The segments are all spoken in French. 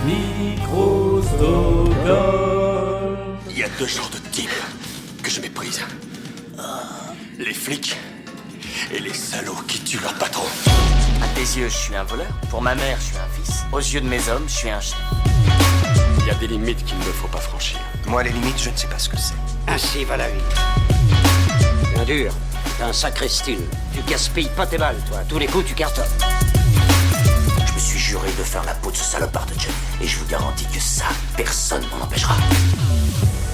Microsoft. Il y a deux genres de types que je méprise. Les flics et les salauds qui tuent leur patron. À tes yeux, je suis un voleur. Pour ma mère, je suis un fils. Aux yeux de mes hommes, je suis un chef. Il y a des limites qu'il ne faut pas franchir. Moi, les limites, je ne sais pas ce que c'est. Ainsi va la vie. Bien dur, t'as un sacré style. Tu gaspilles pas tes balles, toi. Tous les coups, tu cartonnes. Je me suis juré de faire la peau de ce salopard de Johnny. Et je vous garantis que ça, personne m'en empêchera.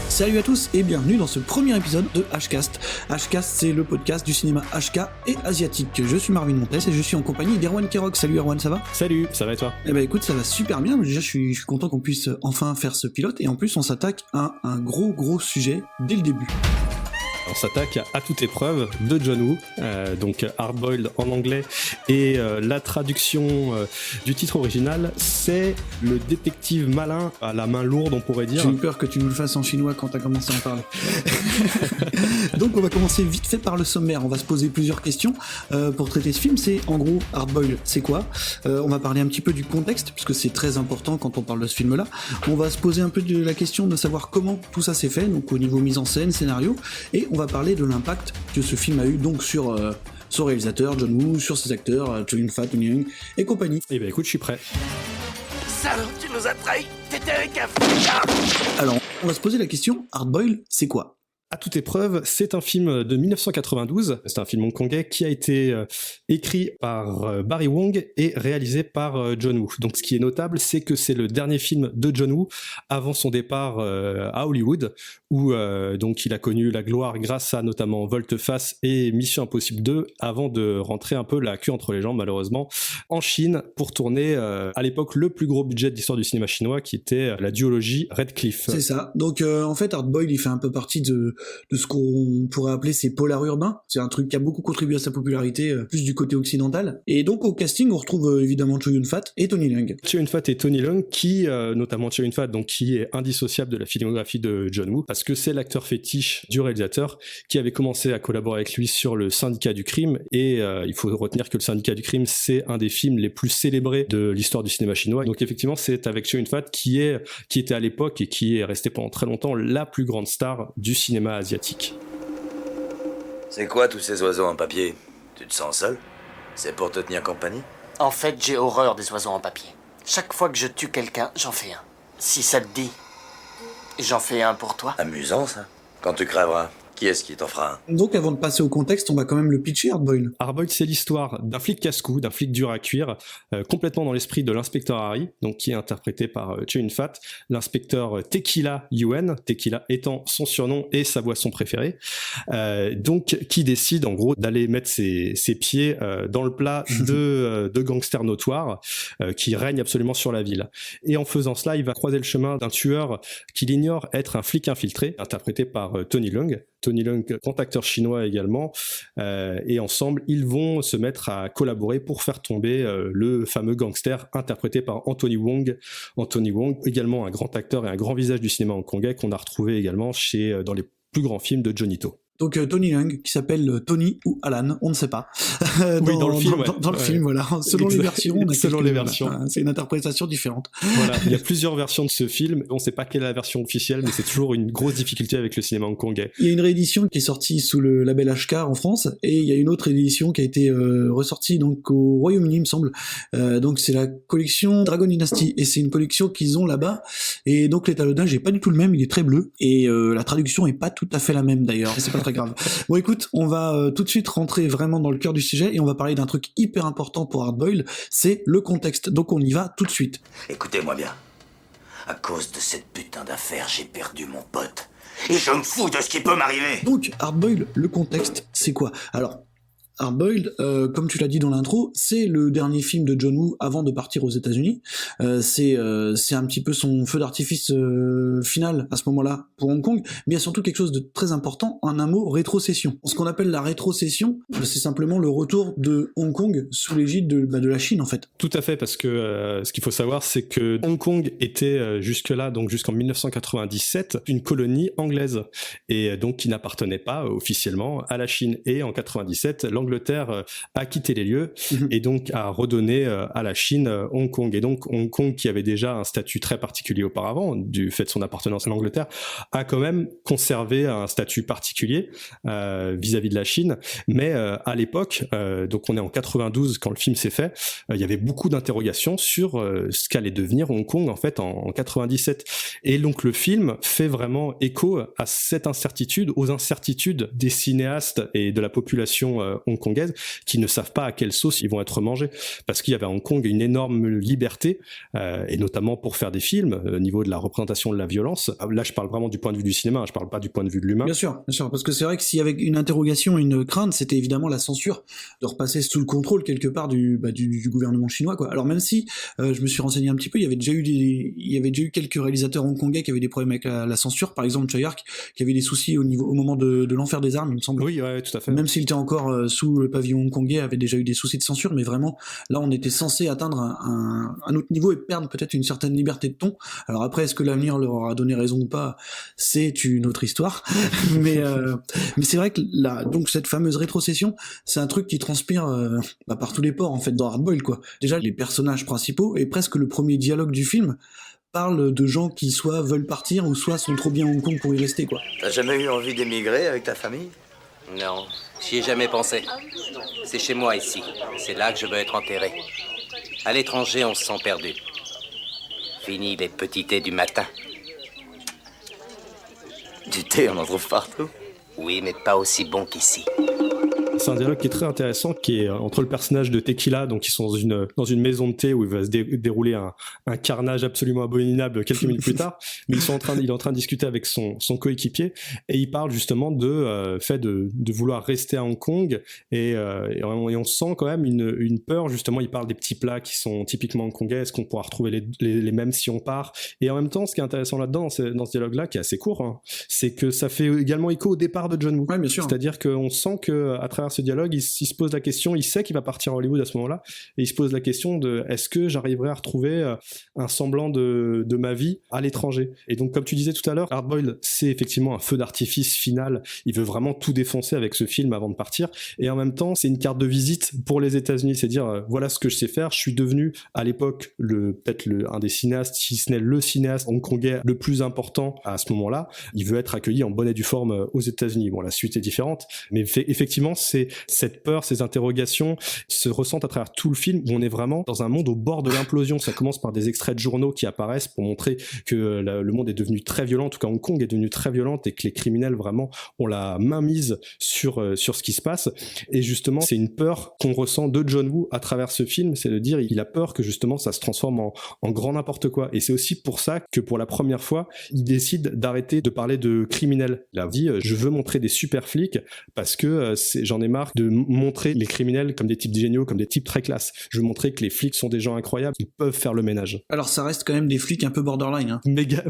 Salut à tous et bienvenue dans ce premier épisode de Hcast. Hcast, c'est le podcast du cinéma HK et asiatique. Je suis Marvin Montes et je suis en compagnie d'Erwan Kerok. Salut Erwan, ça va ? Salut, ça va et toi ? Eh ben écoute, ça va super bien. Déjà, je suis content qu'on puisse enfin faire ce pilote et en plus, on s'attaque à un gros sujet dès le début. On s'attaque à toute épreuve de John Woo, donc Hard-Boiled en anglais, et la traduction du titre original, c'est le détective malin à la main lourde, on pourrait dire. J'ai eu peur que tu nous le fasses en chinois quand t'as commencé à en parler. Donc on va commencer vite fait par le sommaire. On va se poser plusieurs questions pour traiter ce film. C'est en gros Hard-Boiled, c'est quoi ? On va parler un petit peu du contexte, puisque c'est très important quand on parle de ce film-là. On va se poser un peu de la question de savoir comment tout ça s'est fait, donc au niveau mise en scène, scénario, et on va parler de l'impact que ce film a eu donc sur son réalisateur John Woo, sur ses acteurs Chow Yun-fat, Tony Leung et compagnie. Eh ben écoute, je suis prêt. Salaud, tu nous as trahis. T'étais avec un fou. Alors, on va se poser la question, Hard-Boiled, c'est quoi ? À toute épreuve, c'est un film de 1992, c'est un film hongkongais qui a été écrit par Barry Wong et réalisé par John Woo. Donc ce qui est notable, c'est que c'est le dernier film de John Woo avant son départ à Hollywood, où donc il a connu la gloire grâce à notamment Volte-Face et Mission Impossible 2, avant de rentrer un peu la queue entre les jambes malheureusement en Chine pour tourner à l'époque le plus gros budget de l'histoire du cinéma chinois, qui était la duologie Red Cliff. C'est ça. Donc en fait, Hard-Boiled, il fait un peu partie de ce qu'on pourrait appeler ses polars urbains. C'est un truc qui a beaucoup contribué à sa popularité, plus du côté occidental. Et donc au casting, on retrouve évidemment Chow Yun-fat et Tony Leung. Chow Yun-fat et Tony Leung, qui, notamment Chow Yun-fat, donc qui est indissociable de la filmographie de John Woo, parce que c'est l'acteur fétiche du réalisateur, qui avait commencé à collaborer avec lui sur Le Syndicat du Crime, et il faut retenir que Le Syndicat du Crime, c'est un des films les plus célébrés de l'histoire du cinéma chinois. Donc effectivement, c'est avec Chow Yun-fat qui était à l'époque et qui est resté pendant très longtemps la plus grande star du cinéma asiatique. C'est quoi tous ces oiseaux en papier ? Tu te sens seul ? C'est pour te tenir compagnie ? En fait, j'ai horreur des oiseaux en papier. Chaque fois que je tue quelqu'un, j'en fais un. Si ça te dit, j'en fais un pour toi. Amusant ça. Quand tu crèveras, qui est-ce qui t'en fera un ? Donc avant de passer au contexte, on va quand même le pitcher, Hard-Boiled. Hard-Boiled, c'est l'histoire d'un flic casse-cou, d'un flic dur à cuire, complètement dans l'esprit de l'inspecteur Harry, donc qui est interprété par Chow Yun-fat, l'inspecteur Tequila Yuen, Tequila étant son surnom et sa boisson préférée, donc qui décide en gros d'aller mettre ses pieds dans le plat de gangsters notoires qui règnent absolument sur la ville. Et en faisant cela, il va croiser le chemin d'un tueur qu'il ignore être un flic infiltré, interprété par Tony Leung. Tony Leung, grand acteur chinois également, et ensemble, ils vont se mettre à collaborer pour faire tomber le fameux gangster interprété par Anthony Wong. Anthony Wong, également un grand acteur et un grand visage du cinéma hongkongais qu'on a retrouvé également dans les plus grands films de Johnny To. Donc Tony Leung, qui s'appelle Tony ou Alan, on ne sait pas. Dans le film, dans le film, voilà. Selon les versions, on a selon les versions. Voilà, c'est une interprétation différente. Voilà, il y a plusieurs versions de ce film. On ne sait pas quelle est la version officielle, mais c'est toujours une grosse difficulté avec le cinéma hongkongais. Il y a une réédition qui est sortie sous le label HK en France, et il y a une autre édition qui a été ressortie donc au Royaume-Uni, il me semble. Donc c'est la collection Dragon Dynasty, et c'est une collection qu'ils ont là-bas. Et donc l'étalonnage est pas du tout le même, il est très bleu, et la traduction est pas tout à fait la même d'ailleurs. C'est pas très grave. Bon écoute, on va tout de suite rentrer vraiment dans le cœur du sujet et on va parler d'un truc hyper important pour Hard-Boiled, c'est le contexte. Donc on y va tout de suite. Écoutez-moi bien. À cause de cette putain d'affaire, j'ai perdu mon pote. Et je me fous de ce qui peut m'arriver. Donc Hard-Boiled, le contexte, c'est quoi ? Alors, Hard-Boiled, comme tu l'as dit dans l'intro, c'est le dernier film de John Woo avant de partir aux États-Unis. C'est un petit peu son feu d'artifice final à ce moment-là pour Hong Kong, mais il y a surtout quelque chose de très important, en un mot, rétrocession. Ce qu'on appelle la rétrocession, c'est simplement le retour de Hong Kong sous l'égide de la Chine en fait. Tout à fait, parce que ce qu'il faut savoir, c'est que Hong Kong était jusque-là, donc jusqu'en 1997, une colonie anglaise, et donc qui n'appartenait pas officiellement à la Chine. Et en 97, l'Angleterre l'Angleterre a quitté les lieux et donc a redonné à la Chine Hong Kong. Et donc Hong Kong, qui avait déjà un statut très particulier auparavant, du fait de son appartenance à l'Angleterre, a quand même conservé un statut particulier vis-à-vis de la Chine. Mais à l'époque, donc on est en 92 quand le film s'est fait, il y avait beaucoup d'interrogations sur ce qu'allait devenir Hong Kong en fait en 97. Et donc le film fait vraiment écho à cette incertitude, aux incertitudes des cinéastes et de la population hongkongaise qui ne savent pas à quelle sauce ils vont être mangés, parce qu'il y avait à Hong Kong une énorme liberté et notamment pour faire des films au niveau de la représentation de la violence. Là je parle vraiment du point de vue du cinéma, je parle pas du point de vue de l'humain. Bien sûr, parce que c'est vrai que s'il y avait une interrogation, une crainte, c'était évidemment la censure, de repasser sous le contrôle quelque part du gouvernement chinois, quoi. Alors même si je me suis renseigné un petit peu, il y avait déjà eu quelques réalisateurs hongkongais qui avaient des problèmes avec la censure, par exemple Choi Ark qui avait des soucis au moment de l'enfer des armes, il me semble. Oui, ouais, tout à fait. Même s'il était encore sous le pavillon hongkongais, avait déjà eu des soucis de censure, mais vraiment là on était censé atteindre un autre niveau et perdre peut-être une certaine liberté de ton. Alors après, est-ce que l'avenir leur aura donné raison ou pas, c'est une autre histoire. mais c'est vrai que là, donc cette fameuse rétrocession, c'est un truc qui transpire par tous les ports en fait dans Hard Boiled, quoi. Déjà les personnages principaux et presque le premier dialogue du film parle de gens qui soit veulent partir ou soit sont trop bien à Hong Kong pour y rester, quoi. T'as jamais eu envie d'émigrer avec ta famille? Non, j'y ai jamais pensé. C'est chez moi ici. C'est là que je veux être enterré. À l'étranger, on se sent perdu. Fini les petits thés du matin. Du thé, on en trouve partout. Oui, mais pas aussi bon qu'ici. C'est un dialogue qui est très intéressant, qui est entre le personnage de Tequila, donc ils sont dans une maison de thé où il va se dérouler un carnage absolument abominable quelques minutes plus tard, mais il est en train de discuter avec son coéquipier et il parle justement de fait de vouloir rester à Hong Kong et on sent quand même une peur, justement. Il parle des petits plats qui sont typiquement hongkongais, est-ce qu'on pourra retrouver les mêmes si on part, et en même temps ce qui est intéressant là-dedans dans ce dialogue-là, qui est assez court, hein, c'est que ça fait également écho au départ de John Woo. Ouais, bien sûr. C'est-à-dire qu'on sent que à travers ce dialogue, il se pose la question, il sait qu'il va partir à Hollywood à ce moment-là, et il se pose la question de est-ce que j'arriverai à retrouver un semblant de ma vie à l'étranger. Et donc comme tu disais tout à l'heure, Hard Boiled, c'est effectivement un feu d'artifice final, il veut vraiment tout défoncer avec ce film avant de partir, et en même temps c'est une carte de visite pour les États-Unis, c'est dire voilà ce que je sais faire, je suis devenu à l'époque peut-être un des cinéastes, si ce n'est le cinéaste hongkongais le plus important à ce moment-là. Il veut être accueilli en bonne et due forme aux États-Unis. Bon, la suite est différente, mais effectivement c'est cette peur, ces interrogations se ressentent à travers tout le film, où on est vraiment dans un monde au bord de l'implosion. Ça commence par des extraits de journaux qui apparaissent pour montrer que le monde est devenu très violent, en tout cas Hong Kong est devenu très violente, et que les criminels vraiment ont la main mise sur ce qui se passe. Et justement, c'est une peur qu'on ressent de John Woo à travers ce film, c'est de dire il a peur que justement ça se transforme en grand n'importe quoi. Et c'est aussi pour ça que pour la première fois, il décide d'arrêter de parler de criminels. Il a dit je veux montrer des super flics parce que j'en ai marre de montrer les criminels comme des types géniaux, comme des types très classe. Je veux montrer que les flics sont des gens incroyables, ils peuvent faire le ménage. Alors ça reste quand même des flics un peu borderline, hein. Méga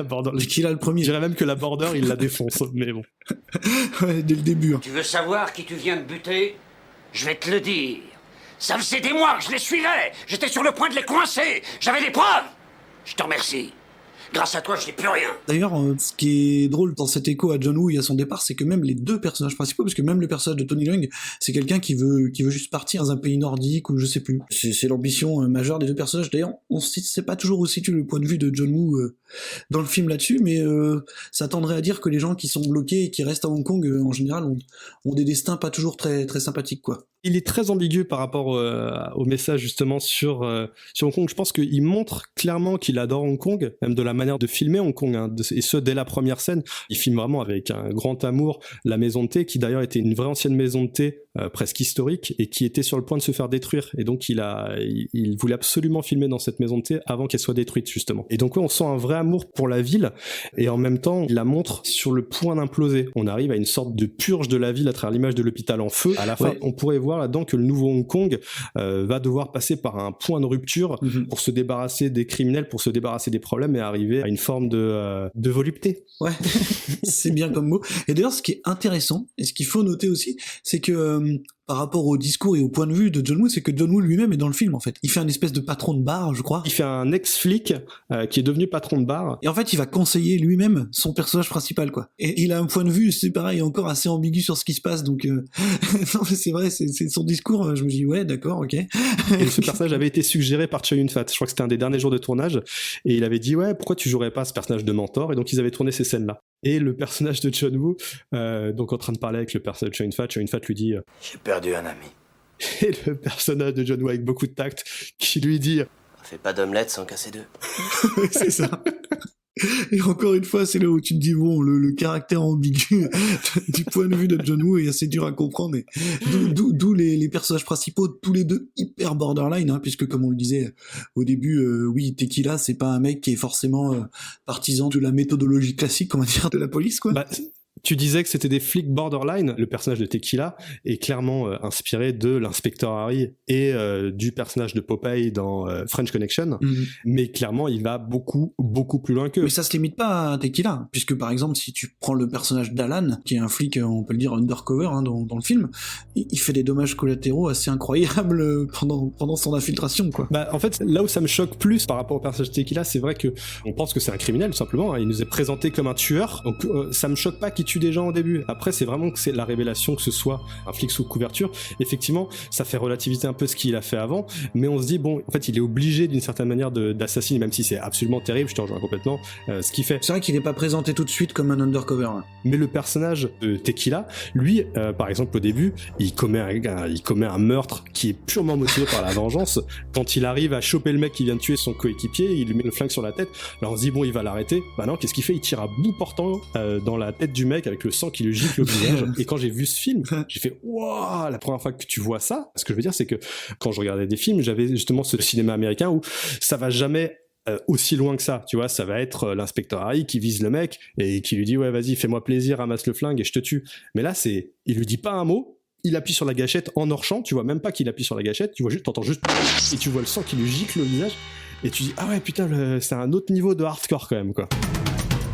borderline. Qui a le premier. Je dirais même que la border, il la défonce, mais bon. Ouais, dès le début. Hein. Tu veux savoir qui tu viens de buter? Je vais te le dire. Ça faisait des mois que je les suivais. J'étais sur le point de les coincer. J'avais des preuves. Je te remercie. Grâce à toi, je n'ai plus rien. D'ailleurs, ce qui est drôle dans cet écho à John Woo et à son départ, c'est que même les deux personnages principaux, parce que même le personnage de Tony Leung, c'est quelqu'un qui veut juste partir dans un pays nordique ou je sais plus. C'est l'ambition majeure des deux personnages. D'ailleurs, on sait pas toujours où situe le point de vue de John Woo dans le film là-dessus, mais ça tendrait à dire que les gens qui sont bloqués et qui restent à Hong Kong, en général, ont des destins pas toujours très, très sympathiques, quoi. Il est très ambigu par rapport au message justement sur Hong Kong. Je pense qu'il montre clairement qu'il adore Hong Kong, même de la manière de filmer Hong Kong, hein, et ce dès la première scène. Il filme vraiment avec un grand amour la maison de thé, qui d'ailleurs était une vraie ancienne maison de thé presque historique et qui était sur le point de se faire détruire. Et donc il voulait absolument filmer dans cette maison de thé avant qu'elle soit détruite justement. Et donc on sent un vrai amour pour la ville et en même temps il la montre sur le point d'imploser. On arrive à une sorte de purge de la ville à travers l'image de l'hôpital en feu. À la fin, on pourrait voir là-dedans que le nouveau Hong Kong va devoir passer par un point de rupture pour se débarrasser des criminels, pour se débarrasser des problèmes et arriver à une forme de volupté. Ouais, c'est bien comme mot. Et d'ailleurs, ce qui est intéressant et ce qu'il faut noter aussi, c'est que par rapport au discours et au point de vue de John Woo, c'est que John Woo lui-même est dans le film, en fait. Il fait un espèce de patron de bar, je crois. Il fait un ex-flic qui est devenu patron de bar. Et en fait, il va conseiller lui-même son personnage principal, quoi. Et il a un point de vue, c'est pareil, encore assez ambigu sur ce qui se passe, donc non, mais c'est vrai, c'est son discours, je me dis, ouais, d'accord, ok. Et ce personnage avait été suggéré par Chow Yun-fat. Je crois que c'était un des derniers jours de tournage, et il avait dit, ouais, pourquoi tu jouerais pas ce personnage de mentor? Et donc ils avaient tourné ces scènes-là. Et le personnage de John Woo, donc en train de parler avec le personnage de Chow Yun-fat lui dit, J'ai perdu un ami. et le personnage de John Woo avec beaucoup de tact, qui lui dit, On fait pas d'omelette sans casser deux. C'est ça. Et encore une fois, c'est là où tu te dis, bon, le caractère ambigu du point de vue de John Woo est assez dur à comprendre. Et d'où les personnages principaux, tous les deux hyper borderline, hein, puisque comme on le disait au début, oui, Tequila, c'est pas un mec qui est forcément partisan de la méthodologie classique, on va dire, de la police, quoi. bah, tu disais que c'était des flics borderline. Le personnage de Tequila est clairement inspiré de l'inspecteur Harry et du personnage de Popeye dans French Connection, mais clairement il va beaucoup plus loin qu'eux. Mais ça se limite pas à Tequila, puisque par exemple, si tu prends le personnage d'Alan, qui est un flic, on peut le dire undercover, hein, dans le film, il fait des dommages collatéraux assez incroyables pendant son infiltration, quoi. Bah, en fait, là où ça me choque plus par rapport au personnage de Tequila, c'est vrai que on pense que c'est un criminel, tout simplement, hein. Il nous est présenté comme un tueur, donc ça me choque pas qu'il tue des gens au début. Après, c'est vraiment que c'est la révélation que ce soit un flic sous couverture. Effectivement, ça fait relativiser un peu ce qu'il a fait avant, mais on se dit, bon, en fait, il est obligé d'une certaine manière d'assassiner, même si c'est absolument terrible, je te rejoins complètement, ce qu'il fait. C'est vrai qu'il est pas présenté tout de suite comme un undercover, hein. Mais le personnage de Tequila, lui, par exemple, au début, il commet un meurtre qui est purement motivé par la vengeance. Quand il arrive à choper le mec qui vient de tuer son coéquipier, il lui met le flingue sur la tête. Alors on se dit, bon, il va l'arrêter. Bah non, qu'est-ce qu'il fait? Il tire à bout portant dans la tête du mec avec le sang qui lui gicle au visage. Et quand j'ai vu ce film, j'ai fait, waouh, la première fois que tu vois ça. Ce que je veux dire, c'est que quand je regardais des films, j'avais justement ce cinéma américain où ça va jamais aussi loin que ça, tu vois, ça va être l'inspecteur Harry qui vise le mec et qui lui dit, ouais, vas-y, fais-moi plaisir, ramasse le flingue et je te tue. Mais là, il lui dit pas un mot, il appuie sur la gâchette en hors-champ, tu vois même pas qu'il appuie sur la gâchette, t'entends juste, et tu vois le sang qui lui gicle au visage, et tu dis, ah ouais, putain, c'est un autre niveau de hardcore quand même, quoi.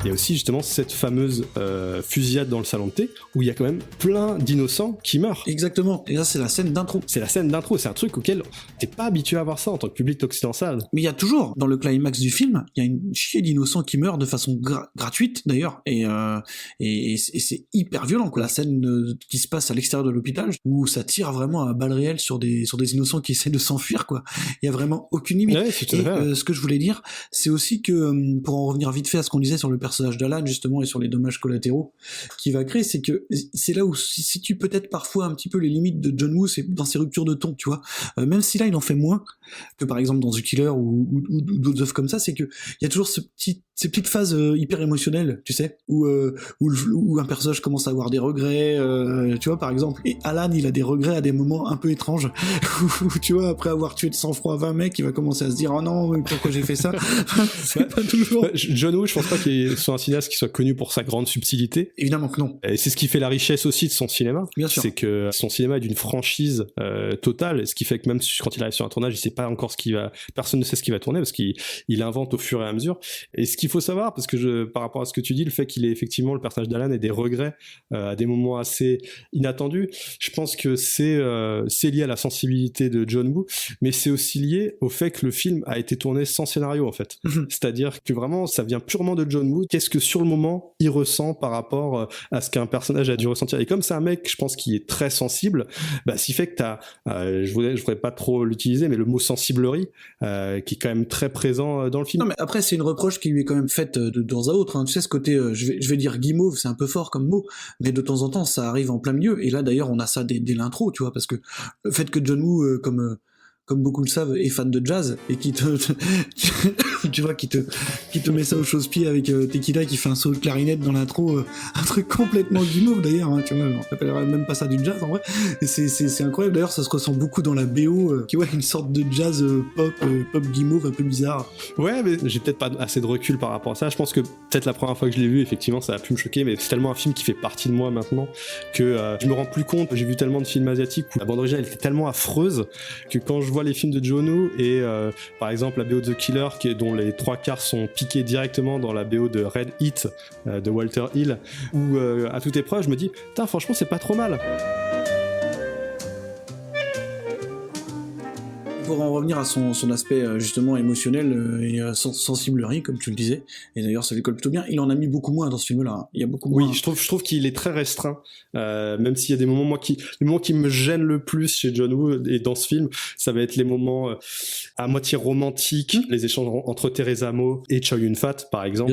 Il y a aussi justement cette fameuse fusillade dans le salon de thé où il y a quand même plein d'innocents qui meurent. Exactement. Et là, c'est la scène d'intro. C'est la scène d'intro, c'est un truc auquel t'es pas habitué à voir ça en tant que public occidental. Mais il y a toujours, dans le climax du film, il y a une chier d'innocents qui meurent de façon gratuite d'ailleurs, et c'est hyper violent, quoi. La scène qui se passe à l'extérieur de l'hôpital où ça tire vraiment à balles réelles sur des innocents qui essaient de s'enfuir, quoi. Il y a vraiment aucune limite. Ouais, c'est tout à fait. Ce que je voulais dire, c'est aussi que pour en revenir vite fait à ce qu'on disait sur le personnage d'Alan justement et sur les dommages collatéraux qu'il va créer, c'est que c'est là où se situe peut-être parfois un petit peu les limites de John Woo, c'est dans ses ruptures de ton, tu vois. Même si là il en fait moins que par exemple dans The Killer ou d'autres œuvres comme ça, c'est que il y a toujours ces petites phases hyper émotionnelles, tu sais, où un personnage commence à avoir des regrets, tu vois, par exemple. Et Alan, il a des regrets à des moments un peu étranges, où tu vois, après avoir tué de sang-froid 20 mecs, il va commencer à se dire, oh non, pourquoi j'ai fait ça? C'est pas toujours. John Woo, je pense pas qu'il soit un cinéaste qui soit connu pour sa grande subtilité. Évidemment que non. Et c'est ce qui fait la richesse aussi de son cinéma. Bien sûr. C'est que son cinéma est d'une franchise totale, ce qui fait que même quand il arrive sur un tournage, il sait pas encore personne ne sait ce qui va tourner parce qu'il invente au fur et à mesure. Et ce qu'il faut savoir, parce que par rapport à ce que tu dis, le fait qu'il ait effectivement le personnage d'Alan ait des regrets à des moments assez inattendus, je pense que c'est lié à la sensibilité de John Woo, mais c'est aussi lié au fait que le film a été tourné sans scénario en fait. C'est-à-dire que vraiment ça vient purement de John Woo. Qu'est-ce que sur le moment il ressent par rapport à ce qu'un personnage a dû ressentir. Et comme c'est un mec, je pense, qui est très sensible, bah, ce qui fait que t'as, je voudrais pas trop l'utiliser, mais le mot sensiblerie, qui est quand même très présent dans le film. Non, mais après, c'est une reproche qui lui est quand même faite de temps à autre, hein. Tu sais, ce côté, je vais dire guimauve, c'est un peu fort comme mot, mais de temps en temps, ça arrive en plein milieu. Et là, d'ailleurs, on a ça dès l'intro, tu vois, parce que le fait que John Woo, comme beaucoup le savent, est fan de jazz et qui tu vois, qui te met ça au chausse-pied avec Tequila qui fait un solo de clarinette dans l'intro, un truc complètement guimauve d'ailleurs, hein, tu vois, on appellerait même pas ça du jazz en vrai. Et c'est incroyable, d'ailleurs ça se ressent beaucoup dans la BO, qui est une sorte de jazz pop guimauve un peu bizarre. Ouais, mais j'ai peut-être pas assez de recul par rapport à ça. Je pense que peut-être la première fois que je l'ai vu, effectivement, ça a pu me choquer, mais c'est tellement un film qui fait partie de moi maintenant que je me rends plus compte. J'ai vu tellement de films asiatiques où la bande originale était tellement affreuse que quand je vois les films de John Woo et par exemple la BO de The Killer dont les 3/4 sont piqués directement dans la BO de Red Heat de Walter Hill, où à toute épreuve je me dis putain, franchement c'est pas trop mal. pour en revenir à son aspect justement émotionnel et sensiblerie, comme tu le disais, et d'ailleurs ça lui colle plutôt bien, il en a mis beaucoup moins dans ce film-là. Hein. Il y a beaucoup moins. Oui, je trouve qu'il est très restreint, même s'il y a des moments, les moments qui me gênent le plus chez John Woo et dans ce film, ça va être les moments à moitié romantiques, les échanges entre Theresa Mo et Chow Yun-fat, par exemple,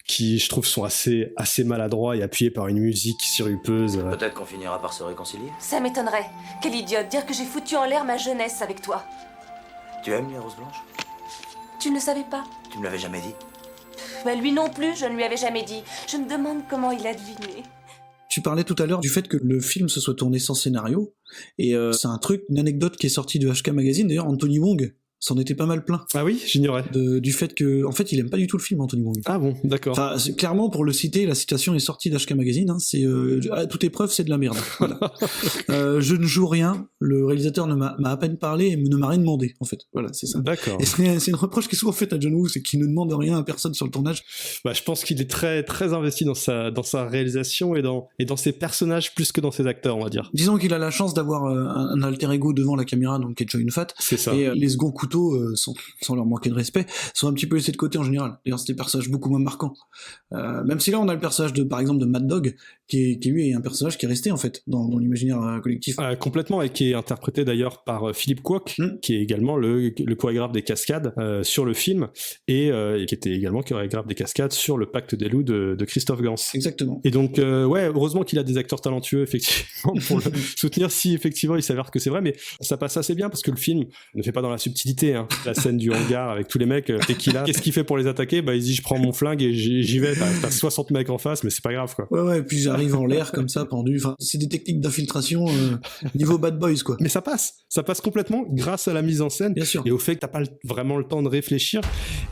qui je trouve sont assez maladroits et appuyés par une musique sirupeuse. Peut-être qu'on finira par se réconcilier. Ça m'étonnerait. Quelle idiote, dire que j'ai foutu en l'air ma jeunesse avec toi. Tu aimes les roses blanches? Tu ne savais pas? Tu me l'avais jamais dit. Bah lui non plus, je ne lui avais jamais dit. Je me demande comment il a deviné. Tu parlais tout à l'heure du fait que le film se soit tourné sans scénario, et c'est une anecdote qui est sortie de HK Magazine, d'ailleurs Anthony Wong s'en était pas mal plaint. Ah oui, j'ignorais. Du fait que, en fait, il aime pas du tout le film, Anthony Wong. Ah bon, d'accord. Enfin, clairement, pour le citer, la citation est sortie d'HK Magazine, hein, c'est à toute épreuve, c'est de la merde. Voilà. Je ne joue rien, le réalisateur m'a à peine parlé et ne m'a rien demandé, en fait. Voilà, c'est ça. D'accord. Et c'est une reproche qui est souvent faite à John Woo, c'est qu'il ne demande rien à personne sur le tournage. Bah, je pense qu'il est très, très investi dans sa réalisation et dans ses personnages plus que dans ses acteurs, on va dire. Disons qu'il a la chance d'avoir un alter ego devant la caméra, donc qui est Chow Yun-fat. C'est ça. Et les seconds couteaux, sans leur manquer de respect, sont un petit peu laissés de côté en général. D'ailleurs, c'est des personnages beaucoup moins marquants. Même si là, on a le personnage par exemple, de Mad Dog, qui lui est un personnage qui est resté, en fait, dans l'imaginaire collectif. Complètement, et qui est interprété d'ailleurs par Philippe Kwok, qui est également le chorégraphe des cascades sur le film, et qui était également chorégraphe des cascades sur le Pacte des loups de Christophe Gans. Exactement. Et donc, ouais, heureusement qu'il a des acteurs talentueux, effectivement, pour le soutenir, si effectivement il s'avère que c'est vrai, mais ça passe assez bien, parce que le film ne fait pas dans la subtilité, hein. La scène du hangar avec tous les mecs, Tequila, qu'est-ce qu'il fait pour les attaquer? Bah, il dit, je prends mon flingue et j'y vais, t'as 60 mecs en face, mais c'est pas grave, quoi. Ouais, et puis j'arrive en l'air, comme ça, pendu, enfin, c'est des techniques d'infiltration, niveau Bad Boys, quoi. Mais ça passe complètement grâce à la mise en scène, bien sûr, et au fait que t'as pas vraiment le temps de réfléchir.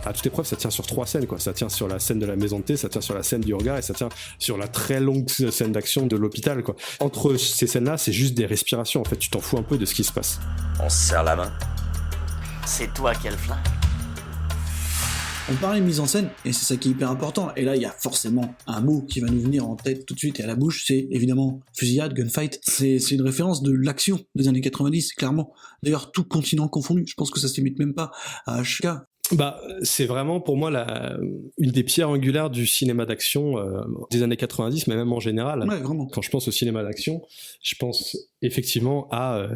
À toute épreuve, ça tient sur 3 scènes, quoi. Ça tient sur la scène de la maison de thé, ça tient sur la scène du hangar, et ça tient sur la très longue scène d'action de l'hôpital, quoi. Entre ces scènes-là, c'est juste des respirations, en fait, tu t'en fous un peu de ce qui se passe. On se serre la main. C'est toi qui as le flingue. On parlait de mise en scène, et c'est ça qui est hyper important, et là il y a forcément un mot qui va nous venir en tête tout de suite et à la bouche, c'est évidemment fusillade, gunfight, c'est une référence de l'action des années 90, clairement. D'ailleurs, tout continent confondu, je pense que ça se limite même pas à HK. Bah, c'est vraiment pour moi une des pierres angulaires du cinéma d'action des années 90, mais même en général. Ouais, vraiment. Quand je pense au cinéma d'action, je pense effectivement à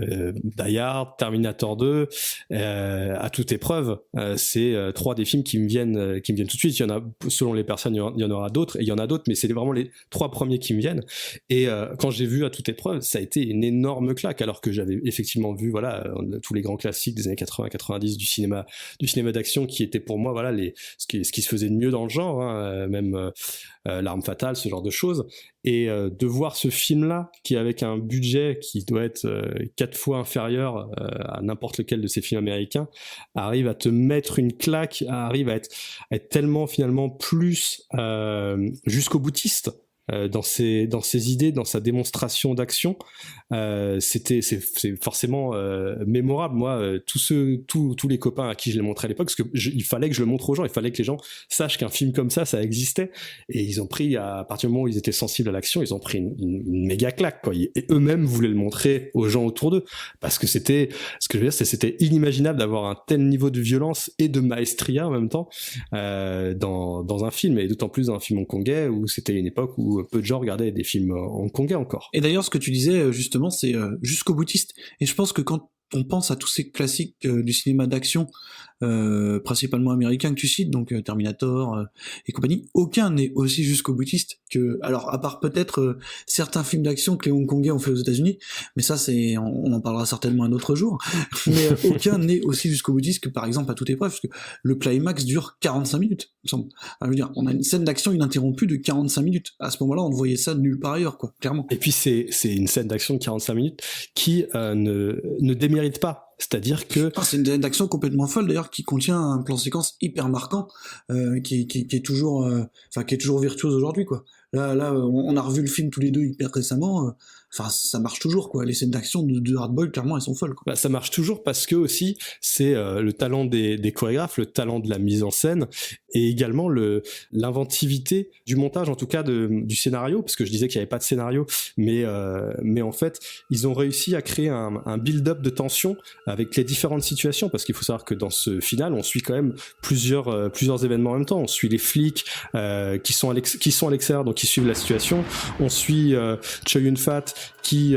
Die Hard, Terminator 2, à toute épreuve. C'est 3 des films qui me viennent tout de suite. Il y en a, selon les personnes, il y en aura d'autres, et il y en a d'autres, mais c'est vraiment les 3 premiers qui me viennent. Et quand j'ai vu à toute épreuve, ça a été une énorme claque, alors que j'avais effectivement vu, voilà, tous les grands classiques des années 80-90 du cinéma d'action, qui étaient pour moi, voilà, ce qui se faisait de mieux dans le genre, hein, même L'Arme Fatale, ce genre de choses. Et de voir ce film-là, qui avec un budget qui doit être 4 fois inférieur à n'importe lequel de ces films américains, arrive à te mettre une claque, arrive à être tellement finalement plus jusqu'au boutiste dans ses idées, dans sa démonstration d'action. C'est forcément mémorable. Moi, tous les copains à qui je l'ai montré à l'époque, parce que il fallait que je le montre aux gens, il fallait que les gens sachent qu'un film comme ça existait, et ils ont pris, à partir du moment où ils étaient sensibles à l'action, ils ont pris une méga claque, quoi. Et eux-mêmes voulaient le montrer aux gens autour d'eux, parce que ce que je veux dire, c'était inimaginable d'avoir un tel niveau de violence et de maestria en même temps dans un film, et d'autant plus dans un film hongkongais, où c'était une époque où peu de gens regardaient des films hongkongais encore. Et d'ailleurs, ce que tu disais justement, c'est jusqu'au boutiste. Et je pense que quand on pense à tous ces classiques du cinéma d'action, principalement américain que tu cites, donc Terminator et compagnie, aucun n'est aussi jusqu'au boutiste que, alors à part peut-être certains films d'action que les Hongkongais ont fait aux États-Unis, mais ça on en parlera certainement un autre jour, mais aucun n'est aussi jusqu'au boutiste que par exemple à toute épreuve, parce que le climax dure 45 minutes, il me semble. Alors, je veux dire, on a une scène d'action ininterrompue de 45 minutes. À ce moment-là, on ne voyait ça de nulle part ailleurs, quoi, clairement. Et puis c'est une scène d'action de 45 minutes qui ne démérite pas. C'est-à-dire que c'est une scène d'action complètement folle, d'ailleurs, qui contient un plan séquence hyper marquant, qui est toujours virtuose aujourd'hui, quoi. Là, on a revu le film tous les deux hyper récemment. Enfin, ça marche toujours, quoi. Les scènes d'action de Hardboiled, clairement, elles sont folles, quoi. Bah, ça marche toujours parce que aussi c'est le talent des chorégraphes, le talent de la mise en scène et également l'inventivité du montage, en tout cas du scénario, parce que je disais qu'il n'y avait pas de scénario, mais en fait ils ont réussi à créer un build-up de tension avec les différentes situations, parce qu'il faut savoir que dans ce final on suit quand même plusieurs événements en même temps. On suit les flics qui sont à l'extérieur, donc qui suivent la situation. On suit Choi Yun-fat qui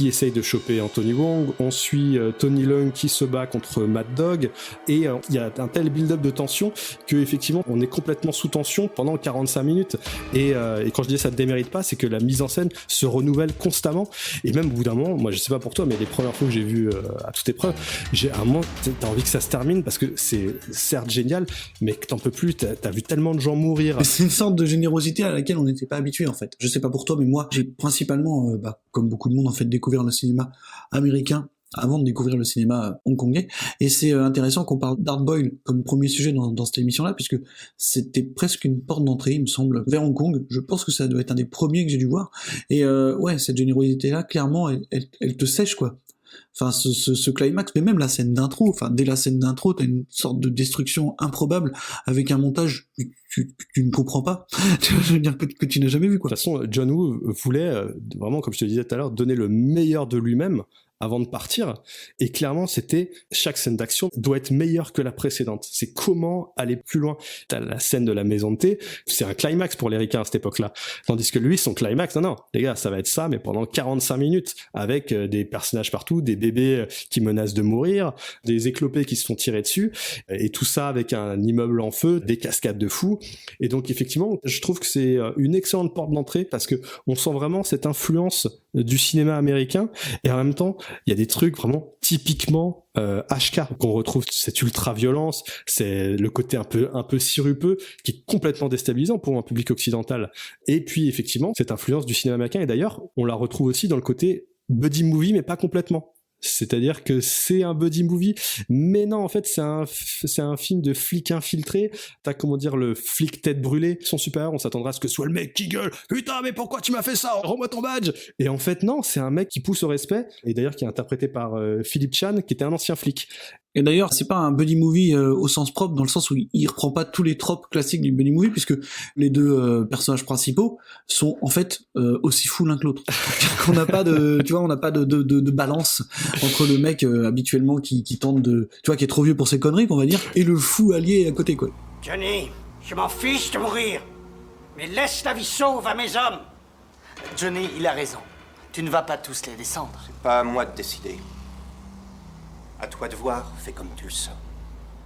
essaye de choper Anthony Wong. On suit Tony Leung qui se bat contre Mad Dog, et il y a un tel build-up de tension que effectivement on est complètement sous tension pendant 45 minutes, et quand je dis ça ne démérite pas, c'est que la mise en scène se renouvelle constamment, et même au bout d'un moment, moi je sais pas pour toi, mais les premières fois que j'ai vu à toute épreuve, j'ai un moment t'as envie que ça se termine, parce que c'est certes génial, mais que t'en peux plus, t'as vu tellement de gens mourir. C'est une sorte de générosité à laquelle on n'était pas habitué, en fait. Je sais pas pour toi, mais moi j'ai principalement, comme beaucoup de monde en fait, découvert le cinéma américain avant de découvrir le cinéma hongkongais, et c'est intéressant qu'on parle d'Hardboiled comme premier sujet dans cette émission-là, puisque c'était presque une porte d'entrée, il me semble, vers Hong Kong. Je pense que ça doit être un des premiers que j'ai dû voir, et ouais, cette générosité-là, clairement, elle te sèche, quoi. Enfin, ce climax, mais même la scène d'intro, enfin, dès la scène d'intro, t'as une sorte de destruction improbable, avec un montage que tu ne comprends pas, je veux dire, que tu n'as jamais vu, quoi. De toute façon, John Woo voulait, vraiment, comme je te disais tout à l'heure, donner le meilleur de lui-même avant de partir, et clairement c'était chaque scène d'action doit être meilleure que la précédente. C'est comment aller plus loin. T'as la scène de la maison de thé, c'est un climax pour les ricains à cette époque-là, tandis que lui, son climax, non les gars, ça va être ça, mais pendant 45 minutes, avec des personnages partout, des bébés qui menacent de mourir, des éclopés qui se font tirer dessus, et tout ça avec un immeuble en feu, des cascades de fous. Et donc effectivement, je trouve que c'est une excellente porte d'entrée, parce que on sent vraiment cette influence du cinéma américain, et en même temps il y a des trucs vraiment typiquement HK, qu'on retrouve cette ultra-violence, c'est le côté un peu sirupeux qui est complètement déstabilisant pour un public occidental. Et puis effectivement, cette influence du cinéma américain, et d'ailleurs, on la retrouve aussi dans le côté buddy movie, mais pas complètement. C'est-à-dire que c'est un buddy movie, mais non, en fait, c'est un film de flic infiltré. T'as, comment dire, le flic tête brûlée. Son supérieur, on s'attendra à ce que ce soit le mec qui gueule « Putain, mais pourquoi tu m'as fait ça? Rends-moi ton badge !» Et en fait, non, c'est un mec qui pousse au respect, et d'ailleurs qui est interprété par Philip Chan, qui était un ancien flic. Et d'ailleurs, c'est pas un buddy movie au sens propre, dans le sens où il reprend pas tous les tropes classiques du buddy movie, puisque les deux personnages principaux sont en fait aussi fous l'un que l'autre. On n'a pas de balance entre le mec habituellement qui tente de, tu vois, qui est trop vieux pour ses conneries, qu'on va dire, et le fou allié à côté, quoi. Johnny, je m'en fiche de mourir, mais laisse la vie sauve à mes hommes. Johnny, il a raison. Tu ne vas pas tous les descendre. C'est pas à moi de décider. À toi de voir, fais comme tu le sens.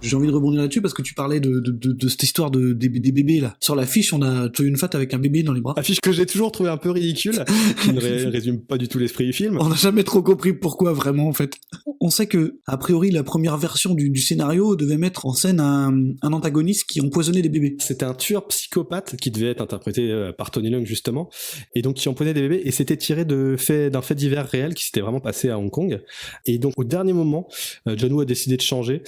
J'ai envie de rebondir là-dessus parce que tu parlais de cette histoire des bébés là. Sur l'affiche, on a Choi Yun-fat avec un bébé dans les bras. Affiche que j'ai toujours trouvé un peu ridicule, qui ne résume pas du tout l'esprit du film. On n'a jamais trop compris pourquoi vraiment en fait. On sait que a priori la première version du scénario devait mettre en scène un antagoniste qui empoisonnait des bébés. C'était un tueur psychopathe qui devait être interprété par Tony Leung justement, et donc qui empoisonnait des bébés, et c'était tiré d'un fait divers réel qui s'était vraiment passé à Hong Kong. Et donc au dernier moment, John Woo a décidé de changer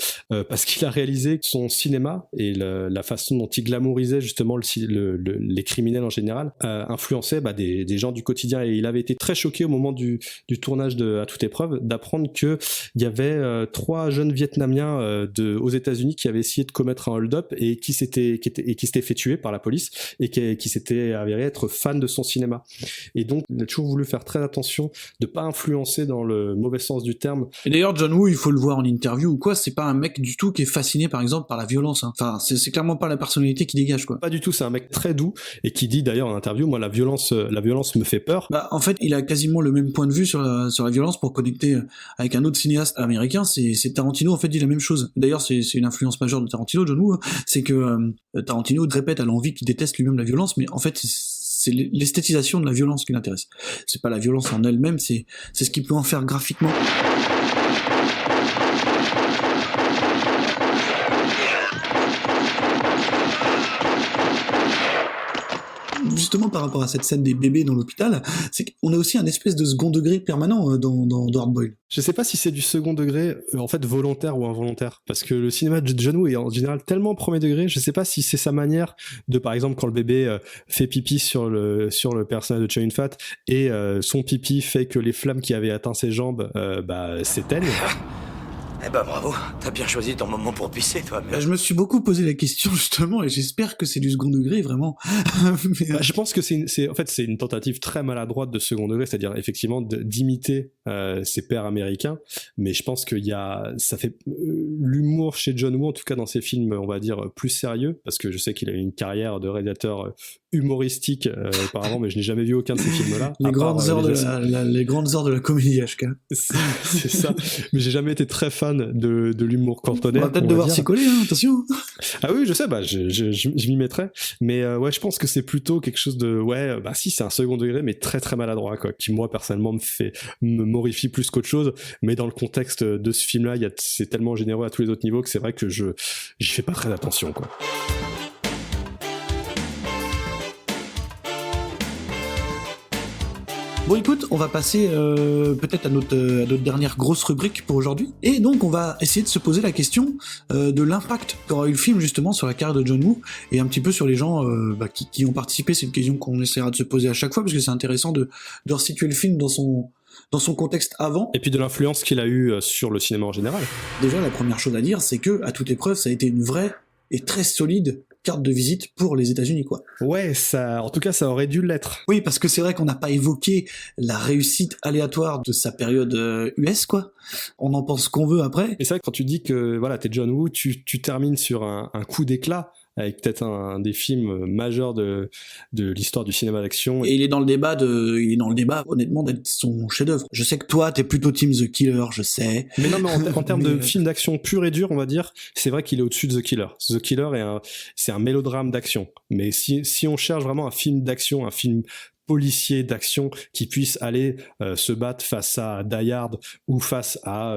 parce qu'il a réalisé que son cinéma et la façon dont il glamourisait justement les criminels en général influençait des gens du quotidien, et il avait été très choqué au moment du tournage de À toute épreuve d'apprendre que il y avait 3 jeunes Vietnamiens aux États-Unis qui avaient essayé de commettre un hold-up et qui s'étaient fait tuer par la police, et qui s'étaient avérés être fans de son cinéma. Et donc il a toujours voulu faire très attention de pas influencer dans le mauvais sens du terme. Et d'ailleurs John Woo, il faut le voir en interview ou quoi, c'est pas un mec du tout qui est fasciné par exemple par la violence, hein. Enfin c'est clairement pas la personnalité qui dégage, quoi. Pas du tout, c'est un mec très doux, et qui dit d'ailleurs en interview, moi la violence me fait peur. En fait il a quasiment le même point de vue sur la violence, pour connecter avec un autre cinéaste américain, c'est Tarantino en fait dit la même chose. D'ailleurs c'est une influence majeure de Tarantino, John Woo, c'est que Tarantino répète à l'envi qu'il déteste lui-même la violence, mais en fait c'est l'esthétisation de la violence qui l'intéresse. C'est pas la violence en elle-même, c'est ce qu'il peut en faire graphiquement. justement par rapport à cette scène des bébés dans l'hôpital, c'est qu'on a aussi un espèce de second degré permanent dans Hard Boiled. Je sais pas si c'est du second degré, en fait, volontaire ou involontaire, parce que le cinéma de John Woo est en général tellement premier degré, je sais pas si c'est sa manière de, par exemple, quand le bébé fait pipi sur le personnage de Chow Yun-fat et son pipi fait que les flammes qui avaient atteint ses jambes s'éteignent. Eh ben bravo, t'as bien choisi ton moment pour pisser, toi. Mais... Je me suis beaucoup posé la question justement et j'espère que c'est du second degré vraiment. Mais, je pense que c'est une tentative très maladroite de second degré, c'est-à-dire effectivement d'imiter ses pairs américains, mais je pense ça fait l'humour chez John Woo, en tout cas dans ses films, on va dire plus sérieux, parce que je sais qu'il a eu une carrière de réalisateur humoristique auparavant, mais je n'ai jamais vu aucun de ces films-là. Les grandes heures de la comédie HK. C'est ça. Mais j'ai jamais été très fan de l'humour cantonais. On va peut-être devoir s'y coller, hein, attention. Ah oui, je sais, je m'y mettrai. Mais ouais, je pense que c'est plutôt quelque chose de, si, c'est un second degré, mais très très maladroit, quoi, qui moi personnellement me morifie plus qu'autre chose. Mais dans le contexte de ce film-là, c'est tellement généreux à tous les autres niveaux que c'est vrai que j'y fais pas très attention, quoi. Bon écoute, on va passer peut-être à notre dernière grosse rubrique pour aujourd'hui. Et donc on va essayer de se poser la question de l'impact qu'aura eu le film justement sur la carrière de John Woo et un petit peu sur les gens qui ont participé. C'est une question qu'on essaiera de se poser à chaque fois parce que c'est intéressant de resituer le film dans son contexte avant. Et puis de l'influence qu'il a eu sur le cinéma en général. Déjà, la première chose à dire, c'est que, à toute épreuve, ça a été une vraie et très solide carte de visite pour les États-Unis, quoi. Ouais, en tout cas, ça aurait dû l'être. Oui, parce que c'est vrai qu'on n'a pas évoqué la réussite aléatoire de sa période US, quoi. On en pense qu'on veut après. Et c'est vrai que quand tu dis que, voilà, t'es John Woo, tu termines sur un coup d'éclat, avec peut-être un des films majeurs de l'histoire du cinéma d'action. Et il est dans le débat honnêtement d'être son chef-d'œuvre. Je sais que toi t'es plutôt team The Killer, je sais. Mais non, mais en termes de film d'action pur et dur, on va dire, c'est vrai qu'il est au-dessus de The Killer. The Killer c'est un mélodrame d'action. Mais si on cherche vraiment un film d'action, un film policier d'action qui puisse aller se battre face à Die Hard ou face à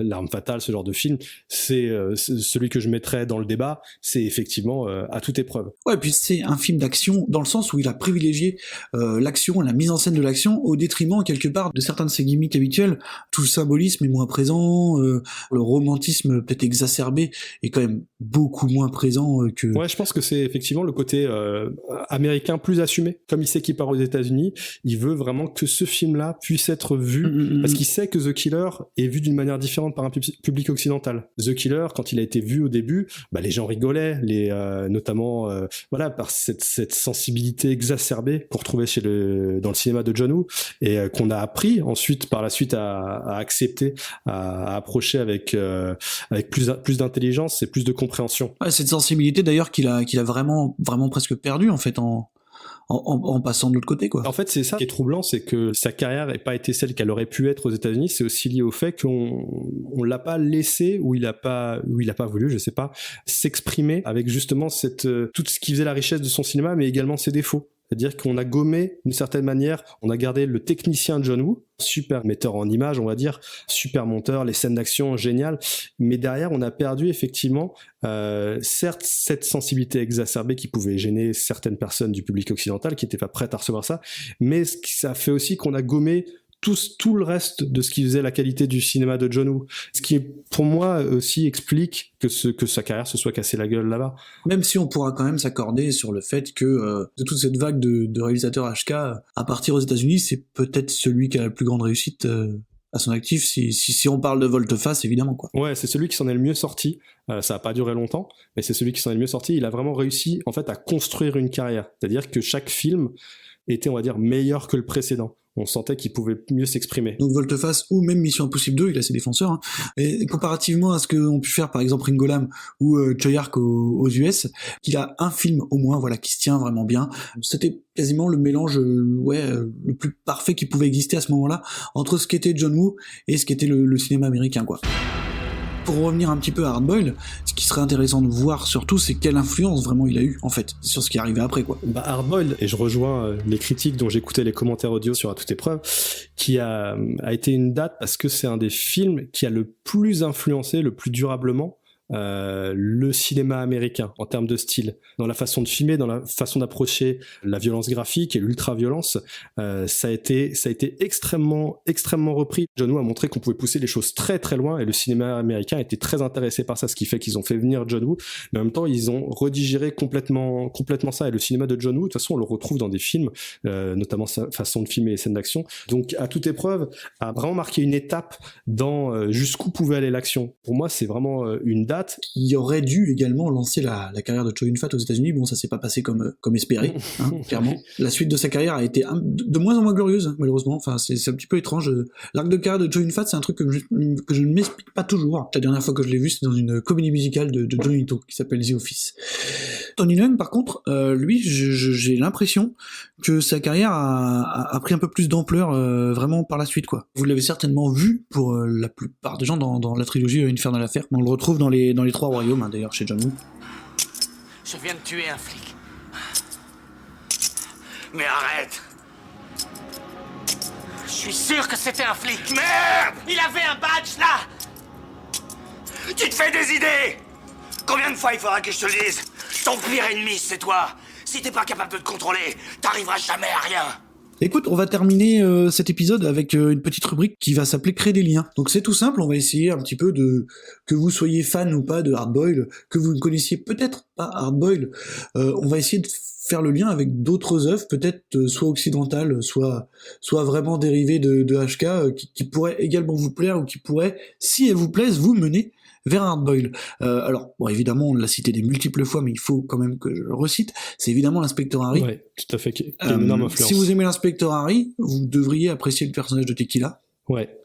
L'Arme Fatale, ce genre de film, c'est celui que je mettrais dans le débat, c'est effectivement à toute épreuve. Ouais, puis c'est un film d'action dans le sens où il a privilégié l'action, la mise en scène de l'action au détriment quelque part de certains de ses gimmicks habituels. Tout le symbolisme est moins présent, le romantisme peut-être exacerbé est quand même beaucoup moins présent que... Ouais, je pense que c'est effectivement le côté américain plus assumé, comme il sait qu'il part aux États-Unis, il veut vraiment que ce film-là puisse être vu, parce qu'il sait que The Killer est vu d'une manière différente par un public occidental. The Killer, quand il a été vu au début, les gens rigolaient, notamment par cette sensibilité exacerbée qu'on retrouvait dans le cinéma de John Woo, et qu'on a appris ensuite par la suite à accepter, à approcher avec plus d'intelligence et plus de compréhension. Ouais, cette sensibilité d'ailleurs qu'il a vraiment presque perdu en fait en passant de l'autre côté, quoi. En fait, c'est ça qui est troublant, c'est que sa carrière n'ait pas été celle qu'elle aurait pu être aux États-Unis. C'est aussi lié au fait qu'on l'a pas laissé, ou il a pas voulu, je sais pas, s'exprimer avec justement tout ce qui faisait la richesse de son cinéma, mais également ses défauts. C'est-à-dire qu'on a gommé, d'une certaine manière, on a gardé le technicien John Woo, super metteur en images, on va dire, super monteur, les scènes d'action géniales, mais derrière, on a perdu effectivement, certes, cette sensibilité exacerbée qui pouvait gêner certaines personnes du public occidental qui n'étaient pas prêtes à recevoir ça, mais ça fait aussi qu'on a gommé tout le reste de ce qui faisait la qualité du cinéma de John Woo. Ce qui, pour moi, aussi explique que sa carrière se soit cassée la gueule là-bas. Même si on pourra quand même s'accorder sur le fait que de toute cette vague de réalisateurs HK, à partir aux États-Unis, c'est peut-être celui qui a la plus grande réussite à son actif, si on parle de volte-face, évidemment, quoi. Ouais, c'est celui qui s'en est le mieux sorti. Ça a pas duré longtemps, mais c'est celui qui s'en est le mieux sorti. Il a vraiment réussi, en fait, à construire une carrière. C'est-à-dire que chaque film était, on va dire, meilleur que le précédent. On sentait qu'il pouvait mieux s'exprimer. Donc Volte-Face ou même Mission Impossible 2, il a ses défenseurs. Hein. Et comparativement à ce qu'ont pu faire par exemple Ringo Lam ou Choi Ark aux US, qu'il a un film au moins, voilà, qui se tient vraiment bien. C'était quasiment le mélange, le plus parfait qui pouvait exister à ce moment-là entre ce qu'était John Woo et ce qu'était le cinéma américain, quoi. Pour revenir un petit peu à Hard Boiled, ce qui serait intéressant de voir surtout, c'est quelle influence vraiment il a eu, en fait, sur ce qui est arrivé après, quoi. Hard Boiled, et je rejoins les critiques dont j'écoutais les commentaires audio sur À toute épreuve, qui a été une date parce que c'est un des films qui a le plus influencé, le plus durablement, le cinéma américain en termes de style, dans la façon de filmer, dans la façon d'approcher la violence graphique et l'ultra-violence. Ça a été extrêmement repris. John Woo a montré qu'on pouvait pousser les choses très très loin et le cinéma américain était très intéressé par ça, ce qui fait qu'ils ont fait venir John Woo, mais en même temps ils ont redigéré complètement ça. Et le cinéma de John Woo, de toute façon on le retrouve dans des films, notamment sa façon de filmer les scènes d'action. Donc à toute épreuve a vraiment marqué une étape dans jusqu'où pouvait aller l'action. Pour moi c'est vraiment une date. Il aurait dû également lancer la carrière de Chow Yun-fat aux États-Unis. Bon, ça s'est pas passé comme espéré, hein, clairement. La suite de sa carrière a été de moins en moins glorieuse, malheureusement. Enfin, c'est un petit peu étrange. L'arc de carrière de Chow Yun-fat, c'est un truc que je ne m'explique pas toujours. La dernière fois que je l'ai vu, c'est dans une comédie musicale de John Lithgow qui s'appelle The Office. Tony Leung, par contre, lui, j'ai l'impression que sa carrière a pris un peu plus d'ampleur vraiment par la suite, quoi. Vous l'avez certainement vu pour la plupart des gens dans la trilogie Infernal Affair. On le retrouve dans les Trois Royaumes, hein, d'ailleurs, chez John Woo. Je viens de tuer un flic. Mais arrête! Je suis sûr que c'était un flic. Merde! Il avait un badge là! Tu te fais des idées! Combien de fois il faudra que je te le dise? Ton pire ennemi, c'est toi! Si t'es pas capable de te contrôler, t'arriveras jamais à rien! Écoute, on va terminer cet épisode avec une petite rubrique qui va s'appeler Créer des liens. Donc c'est tout simple, on va essayer un petit peu que vous soyez fan ou pas de Hard Boiled, que vous ne connaissiez peut-être pas Hard Boiled, on va essayer de faire le lien avec d'autres œuvres, peut-être soit occidentales, soit vraiment dérivées de HK, qui pourraient également vous plaire ou qui pourraient, si elles vous plaisent, vous mener vers Hard Boiled. Alors, bon, évidemment, on l'a cité des multiples fois, mais il faut quand même que je le recite. C'est évidemment l'inspecteur Harry. Ouais, tout à fait, qui a une énorme influence. Si vous aimez l'inspecteur Harry, vous devriez apprécier le personnage de Tequila. Ouais.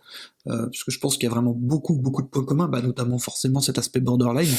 Parce que je pense qu'il y a vraiment beaucoup de points communs, notamment forcément cet aspect borderline.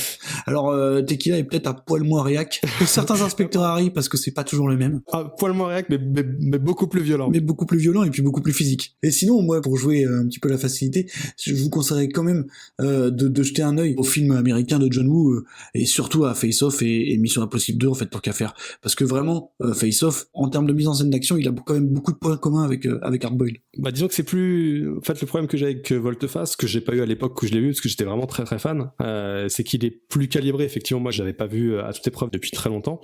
Alors Tequila est peut-être un poil moins réac que certains inspecteurs Harry, parce que c'est pas toujours le même. Un poil moins réac, mais beaucoup plus violent. Mais beaucoup plus violent et puis beaucoup plus physique. Et sinon, moi, pour jouer un petit peu la facilité, je vous conseillerais quand même de jeter un œil aux films américains de John Woo, et surtout à Face Off et Mission Impossible 2, en fait, tant qu'à faire. Parce que vraiment, Face Off, en termes de mise en scène d'action, il a quand même beaucoup de points communs avec Hard Boiled. Disons que c'est plus... En fait, le problème que j'ai avec Volte-Face, que j'ai pas eu à l'époque où je l'ai vu, parce que j'étais vraiment très très fan, c'est qu'il est plus calibré. Effectivement, moi je l'avais pas vu à toute épreuve depuis très longtemps.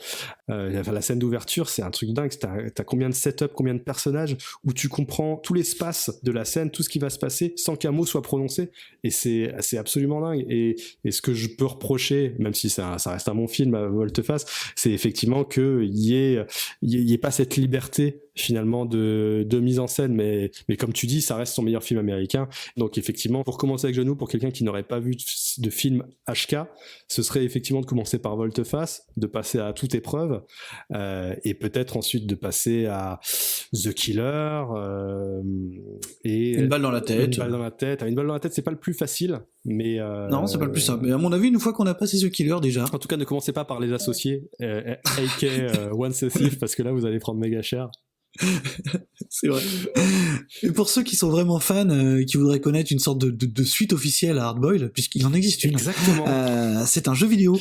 La scène d'ouverture, c'est un truc dingue. T'as combien de setup, combien de personnages, où tu comprends tout l'espace de la scène, tout ce qui va se passer sans qu'un mot soit prononcé, et c'est absolument dingue. Et ce que je peux reprocher, même si ça reste un bon film à Volte-Face, c'est effectivement qu'il y ait pas cette liberté finalement de mise en scène, mais comme tu dis, ça reste son meilleur film américain. Donc effectivement, pour commencer avec John Woo, pour quelqu'un qui n'aurait pas vu de film HK, ce serait effectivement de commencer par Volte-Face, de passer à Toute épreuve, et peut-être ensuite de passer à The Killer, et Une balle dans la tête. Une balle dans la tête. Une balle dans la tête, c'est pas le plus facile, mais non, c'est pas le plus simple. Mais à mon avis, une fois qu'on a passé The Killer déjà. En tout cas, ne commencez pas par Les Associés, AK Once a Thief, parce que là, vous allez prendre méga cher. C'est vrai. Et pour ceux qui sont vraiment fans, qui voudraient connaître une sorte de suite officielle à Hard Boiled, puisqu'il en existe une. Exactement. C'est un jeu vidéo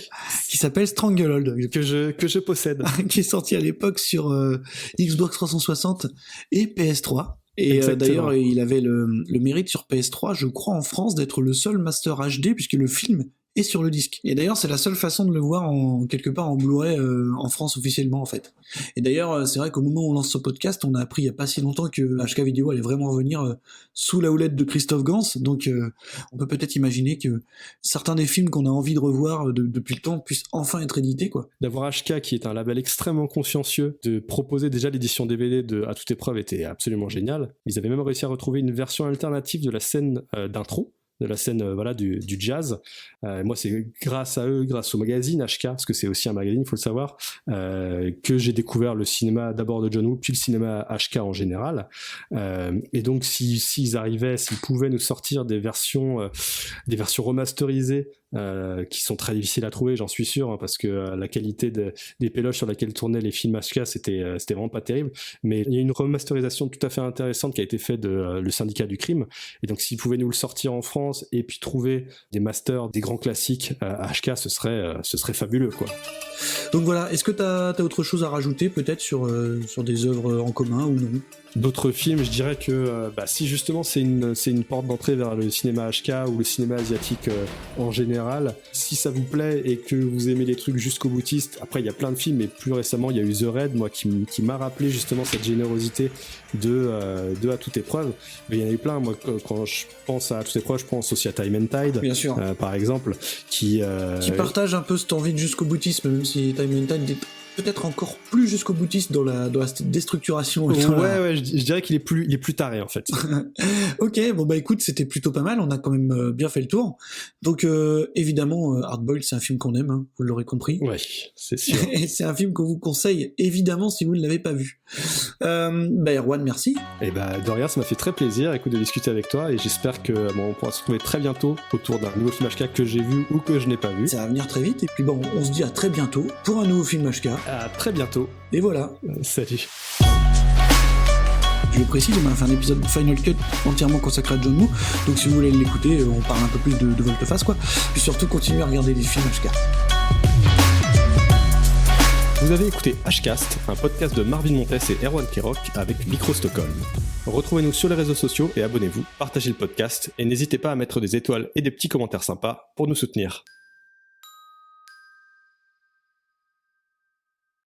qui s'appelle Stranglehold, que je possède, qui est sorti à l'époque sur Xbox 360 et PS3. Et d'ailleurs, il avait le mérite sur PS3, je crois, en France, d'être le seul Master HD, puisque le film est sur le disque. Et d'ailleurs, c'est la seule façon de le voir quelque part en Blu-ray en France officiellement, en fait. Et d'ailleurs, c'est vrai qu'au moment où on lance ce podcast, on a appris il y a pas si longtemps que HK Video allait vraiment revenir sous la houlette de Christophe Gans. Donc, on peut peut-être imaginer que certains des films qu'on a envie de revoir depuis le temps puissent enfin être édités, quoi. D'avoir HK, qui est un label extrêmement consciencieux, de proposer déjà l'édition DVD de À toute épreuve était absolument génial. Ils avaient même réussi à retrouver une version alternative de la scène d'intro, de la scène du jazz. Moi, c'est grâce à eux, grâce au magazine HK, parce que c'est aussi un magazine, il faut le savoir, que j'ai découvert le cinéma d'abord de John Woo, puis le cinéma HK en général. Et donc, s'ils pouvaient nous sortir des versions remasterisées, qui sont très difficiles à trouver, j'en suis sûr, hein, parce que la qualité des péloches sur laquelle tournaient les films HK, c'était vraiment pas terrible. Mais il y a une remasterisation tout à fait intéressante qui a été faite de le Syndicat du Crime. Et donc, s'ils pouvaient nous le sortir en France et puis trouver des masters, des grands classiques à HK, ce serait fabuleux, quoi. Donc voilà, est-ce que t'as autre chose à rajouter peut-être sur des œuvres en commun ou non ? D'autres films, je dirais que si justement c'est une porte d'entrée vers le cinéma HK ou le cinéma asiatique en général, si ça vous plaît et que vous aimez les trucs jusqu'au boutiste, après il y a plein de films, mais plus récemment il y a eu The Raid, moi qui m'a rappelé justement cette générosité de À toute épreuve. Mais il y en a eu plein, moi quand je pense à toute épreuve, je pense aussi à Time and Tide, bien sûr, par exemple, qui partage un peu cette envie de jusqu'au boutisme, même si Time and Tide est peut-être encore plus jusqu'au boutiste dans la déstructuration. Ouais, je dirais qu'il est plus taré en fait. Ok, bon bah écoute, c'était plutôt pas mal, on a quand même bien fait le tour. Donc évidemment, Hard-Boiled, c'est un film qu'on aime, hein, vous l'aurez compris. Ouais, c'est sûr. Et c'est un film qu'on vous conseille, évidemment, si vous ne l'avez pas vu. Erwan, merci. Et de rien, ça m'a fait très plaisir, écoute, de discuter avec toi, et j'espère que on pourra se retrouver très bientôt autour d'un nouveau film HK que j'ai vu ou que je n'ai pas vu. Ça va venir très vite, et puis on se dit à très bientôt pour un nouveau film HK. À très bientôt. Et voilà. Salut. Je le précise, on a fait un épisode de Final Cut entièrement consacré à John Woo, donc si vous voulez l'écouter, on parle un peu plus de volte-face, quoi. Puis surtout, continuez à regarder des films HK. Vous avez écouté HCast, un podcast de Marvin Montes et Erwan Kirok avec Micro Stockholm. Retrouvez-nous sur les réseaux sociaux et abonnez-vous, partagez le podcast et n'hésitez pas à mettre des étoiles et des petits commentaires sympas pour nous soutenir.